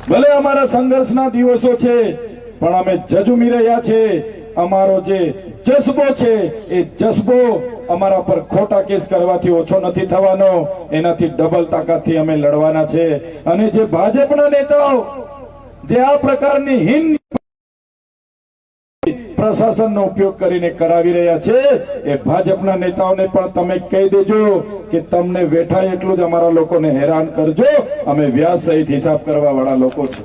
ભલે અમારા સંઘર્ષના દિવસો છે, પણ અમે ઝઝુમી રહ્યા છે. અમારો જે જज्बो છે એ જज्बो અમારા પર ખોટા કેસ કરવાથી ઓછો નથી થવાનો, એનાથી ડબલ તાકાતથી અમે લડવાના છે. અને જે ભાજપના નેતાઓ જે આ પ્રકારની હીન પ્રશાસનનો ઉપયોગ કરીને કરાવી રહ્યા છે, એ ભાજપના નેતાઓને પણ તમે કહી દેજો કે તમને વેઠાય એટલું જ અમારા લોકોને હેરાન કરજો. અમે વ્યાજ સહિત હિસાબ કરવા વાળા લોકો છે.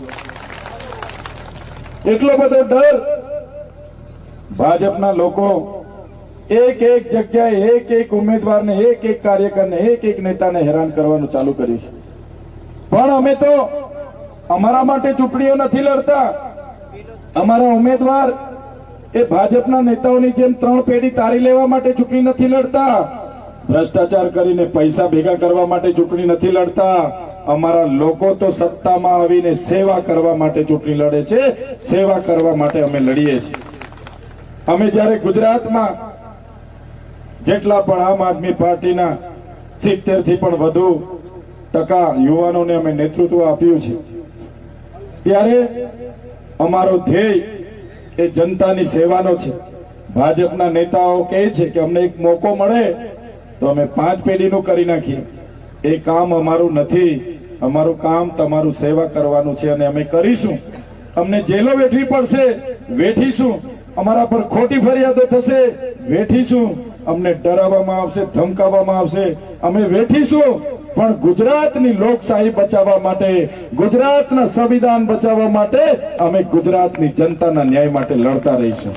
એટલો બધો ડર ભાજપના લોકો એક એક જગ્યાએ એક એક ઉમેદવારને, એક એક કાર્યકરને, એક એક નેતાને હેરાન કરવાનું ચાલુ કર્યું છે. પણ અમે તો અમારા માટે ચૂંટણીઓ નથી લડતા. અમારા ઉમેદવાર એ ભાજપના નેતાઓની જેમ 3 પેઢી તારી લેવા માટે ચૂંટણી નથી લડતા. ભ્રષ્ટાચાર કરીને પૈસા ભેગા કરવા માટે ચૂંટણી નથી લડતા. અમારા લોકો તો સત્તામાં આવીને સેવા કરવા માટે ચૂંટણી લડે છે. સેવા કરવા માટે અમે લડીએ છીએ. અમે જ્યારે ગુજરાતમાં જેટલા પણ આમ આદમી પાર્ટીના 70 થી પણ વધુ ટકા યુવાનોને અમે નેતૃત્વ આપ્યું છે, ત્યારે અમારો ધ્યેય એ જનતાની સેવાનો છે. ભાજપના નેતાઓ કહે છે કે અમને એક મોકો મળે તો અમે 5 પેઢીનું કરી નાખીએ. એ કામ અમારું નથી. અમારું કામ તમારું સેવા કરવાનું છે અને અમે કરીશું. અમને જેલો વેઠવી પડશે, વેઠીશું. અમારા પર ખોટી ફરિયાદો થશે, વેઠીશું. અમને ડરાવવામાં આવશે, ધમકાવવામાં આવશે, અમે વેઠીશું. પણ ગુજરાતની લોકશાહી બચાવવા માટે, ગુજરાતના સંવિધાન બચાવવા માટે અમે ગુજરાતની જનતાના ન્યાય માટે લડતા રહીશું.